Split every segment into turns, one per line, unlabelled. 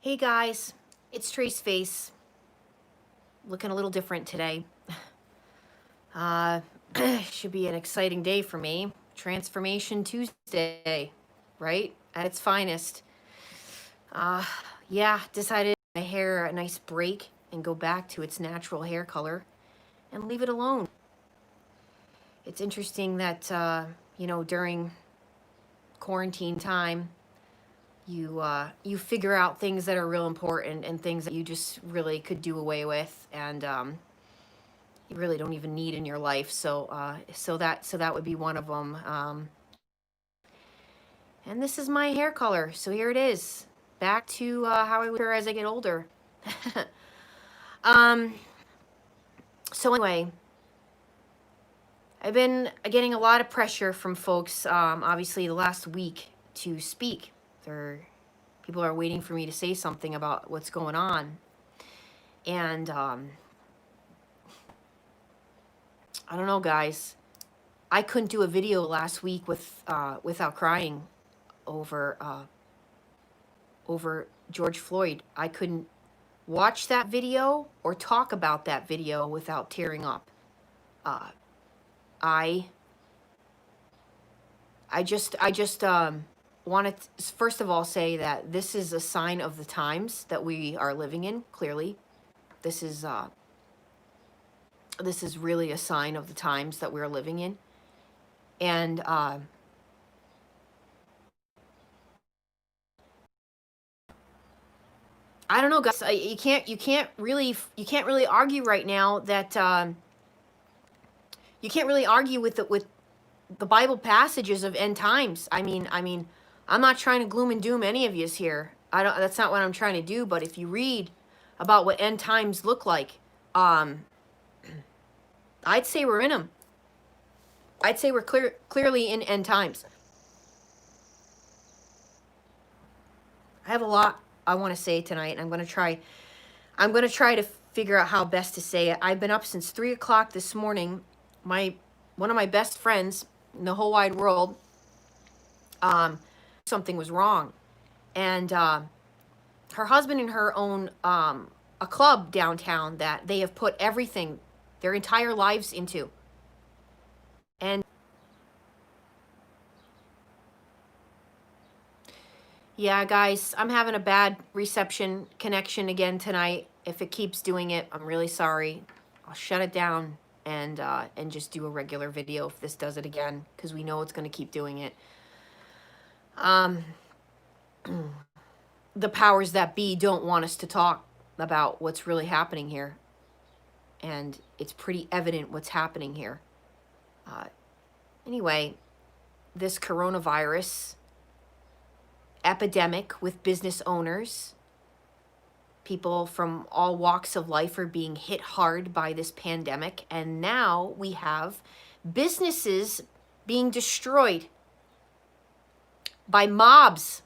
Hey guys, it's Trace Face. Looking a little different today. Uh, should be an exciting day for me. Transformation Tuesday, right? At its finest. Uh, yeah, decided my hair a nice break and go back to its natural hair color and leave it alone. It's interesting that, during quarantine time, you figure out things that are real important and things that you just really could do away with, and you really don't even need in your life. So that would be one of them. And this is my hair color, so here it is, back to how I wear as I get older. um, so anyway, I've been getting a lot of pressure from folks, obviously the last week, to speak. People are waiting for me to say something about what's going on. And I don't know, guys. I couldn't do a video last week without crying over George Floyd. I couldn't watch that video or talk about that video without tearing up. I just want to first of all say that this is a sign of the times that we are living in. Clearly, this is really a sign of the times that we're living in, and I don't know, guys. You can't really argue right now that you can't really argue with the Bible passages of end times. I mean, I'm not trying to gloom and doom any of yous here. That's not what I'm trying to do. But if you read about what end times look like, I'd say we're in them. I'd say we're clearly in end times. I have a lot I want to say tonight, and I'm going to try to figure out how best to say it. I've been up since 3 o'clock this morning. One of my best friends in the whole wide world, something was wrong, and her husband and her own a club downtown that they have put everything, their entire lives into. And yeah, guys, I'm having a bad reception connection again tonight. If it keeps doing it, I'm really sorry. I'll shut it down and just do a regular video if this does it again, because we know it's going to keep doing it. The powers that be don't want us to talk about what's really happening here, and it's pretty evident what's happening here. Anyway, this coronavirus epidemic with business owners, people from all walks of life are being hit hard by this pandemic, and now we have businesses being destroyed by mobs.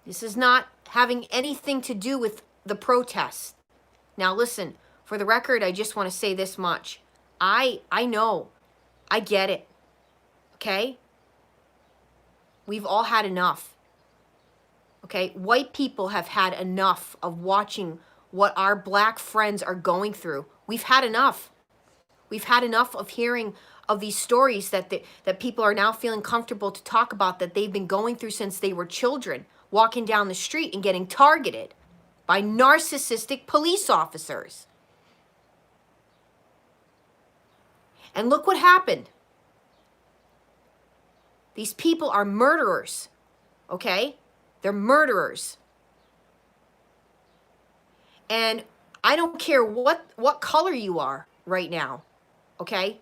This is not having anything to do with the protests. Now listen, for the record, I just want to say this much. I know, I get it, okay? We've all had enough. Okay, white people have had enough of watching what our black friends are going through. We've had enough. We've had enough of hearing of these stories that people are now feeling comfortable to talk about, that they've been going through since they were children, walking down the street and getting targeted by narcissistic police officers. And look what happened. These people are murderers, okay? They're murderers. And I don't care what color you are right now, okay?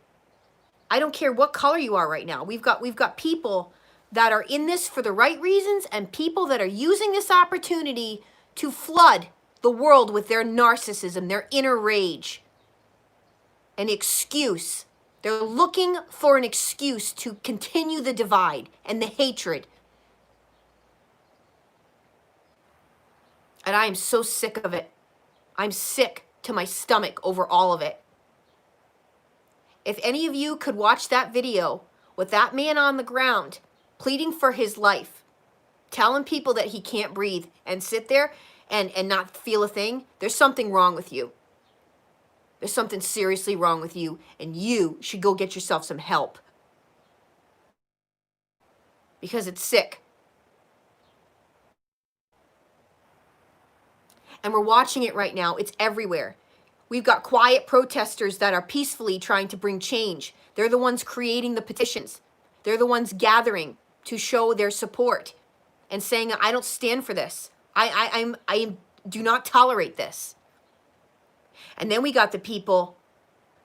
I don't care what color you are right now. We've got people that are in this for the right reasons, and people that are using this opportunity to flood the world with their narcissism, their inner rage, an excuse. They're looking for an excuse to continue the divide and the hatred. And I am so sick of it. I'm sick to my stomach over all of it. If any of you could watch that video with that man on the ground pleading for his life, telling people that he can't breathe and sit there and not feel a thing, there's something wrong with you. There's something seriously wrong with you, and you should go get yourself some help. Because it's sick. And we're watching it right now. It's everywhere. We've got quiet protesters that are peacefully trying to bring change. They're the ones creating the petitions. They're the ones gathering to show their support and saying, I don't stand for this. I do not tolerate this. And then we got the people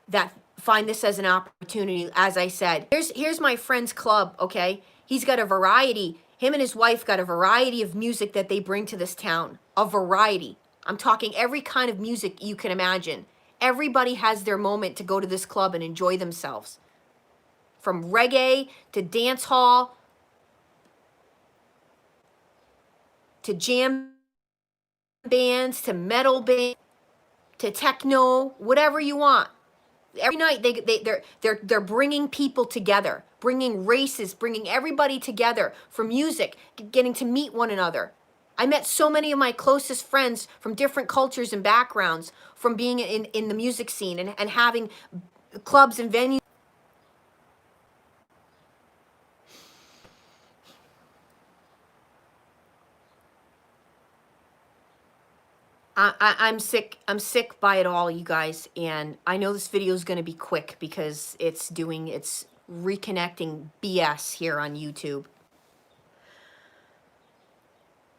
that find this as an opportunity. As I said, here's my friend's club, okay? He's got a variety. Him and his wife got a variety of music that they bring to this town. A variety. I'm talking every kind of music you can imagine. Everybody has their moment to go to this club and enjoy themselves. From reggae to dance hall to jam bands to metal bands to techno, whatever you want. Every night they're bringing people together, bringing races, bringing everybody together for music, getting to meet one another. I met so many of my closest friends from different cultures and backgrounds from being in the music scene and having clubs and venues. I'm sick. I'm sick by it all, you guys. And I know this video is going to be quick because it's reconnecting BS here on YouTube.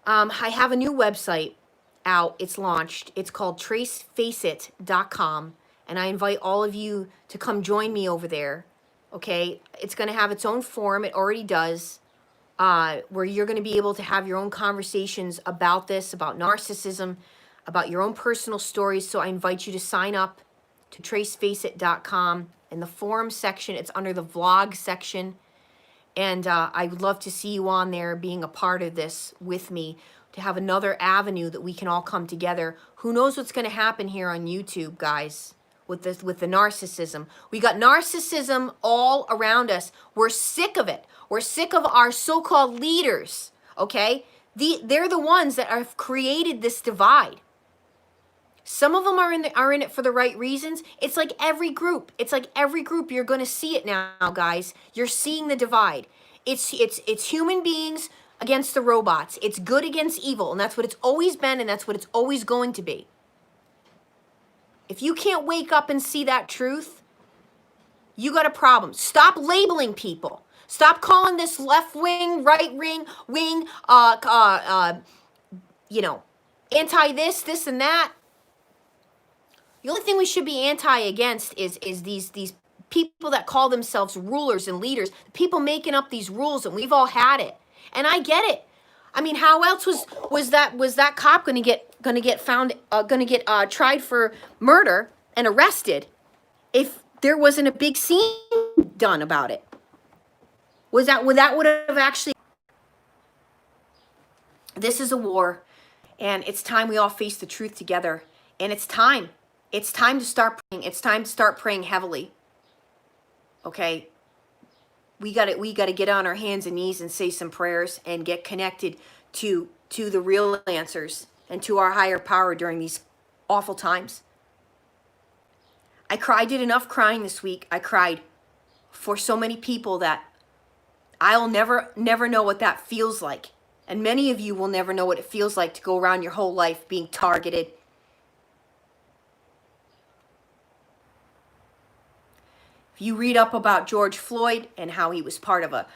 I have a new website out. It's launched. It's called tracefaceit.com. And I invite all of you to come join me over there. Okay. It's going to have its own forum. It already does. Where you're going to be able to have your own conversations about this, about narcissism, about your own personal stories. So I invite you to sign up to tracefaceit.com. In the forum section, it's under the vlog section. And I would love to see you on there being a part of this with me, to have another avenue that we can all come together. Who knows what's going to happen here on YouTube, guys, with the narcissism. We got narcissism all around us. We're sick of it. We're sick of our so-called leaders, okay? They're the ones that have created this divide. Some of them are in it for the right reasons. It's like every group. It's like every group. You're going to see it now, guys. You're seeing the divide. It's human beings against the robots. It's good against evil, and that's what it's always been, and that's what it's always going to be. If you can't wake up and see that truth, you got a problem. Stop labeling people. Stop calling this left wing, right wing, anti this and that. The only thing we should be anti against is these people that call themselves rulers and leaders, the people making up these rules, and we've all had it. And I get it. I mean, how else was that cop going to get tried for murder and arrested if there wasn't a big scene done about it? Would have actually? This is a war, and it's time we all face the truth together. And it's time. It's time to start praying. It's time to start praying heavily. Okay? We got to get on our hands and knees and say some prayers and get connected to the real answers and to our higher power during these awful times. I did enough crying this week. I cried for so many people that I'll never know what that feels like. And many of you will never know what it feels like to go around your whole life being targeted. If you read up about George Floyd and how he was part of a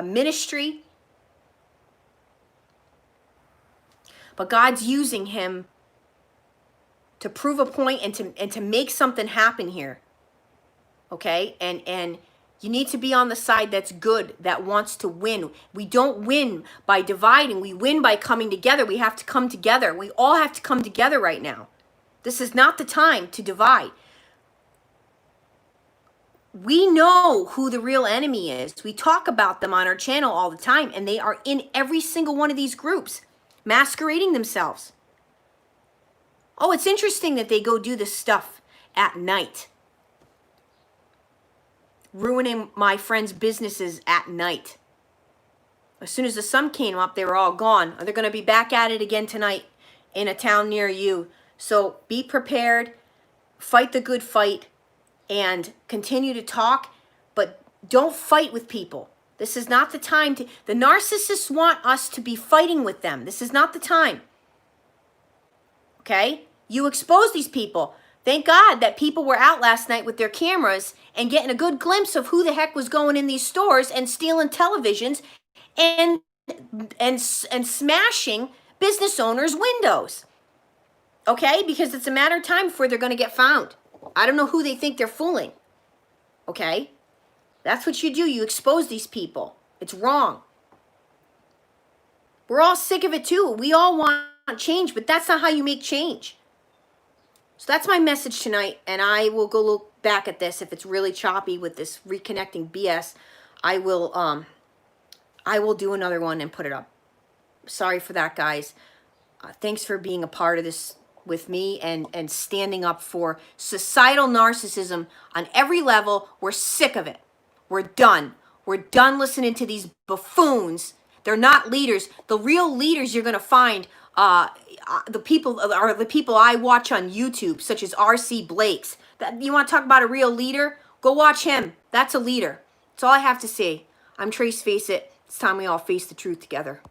ministry, but God's using him to prove a point and to make something happen here. Okay? And you need to be on the side that's good, that wants to win. We don't win by dividing. We win by coming together. We have to come together. We all have to come together right now. This is not the time to divide. We know who the real enemy is. We talk about them on our channel all the time, and they are in every single one of these groups, masquerading themselves. Oh, it's interesting that they go do this stuff at night. Ruining my friends' businesses at night. As soon as the sun came up, they were all gone. They're going to be back at it again tonight in a town near you. So be prepared, fight the good fight, and continue to talk, but don't fight with people. This is not the time to, the narcissists want us to be fighting with them. This is not the time. Okay? You expose these people. Thank God that people were out last night with their cameras and getting a good glimpse of who the heck was going in these stores and stealing televisions and smashing business owners' windows. Okay? Because it's a matter of time before they're going to get found. I don't know who they think they're fooling. Okay? That's what you do. You expose these people. It's wrong. We're all sick of it too. We all want change, but that's not how you make change. So that's my message tonight, and I will go look back at this. If it's really choppy with this reconnecting BS, I will do another one and put it up. Sorry for that, guys. Thanks for being a part of this with me and standing up for societal narcissism on every level. We're sick of it. We're done. We're done listening to these buffoons. They're not leaders. The real leaders you're going to find the people are the people I watch on YouTube, such as R.C. Blake's. You want to talk about a real leader? Go watch him. That's a leader. That's all I have to say. I'm Trace Face It. It's time we all face the truth together.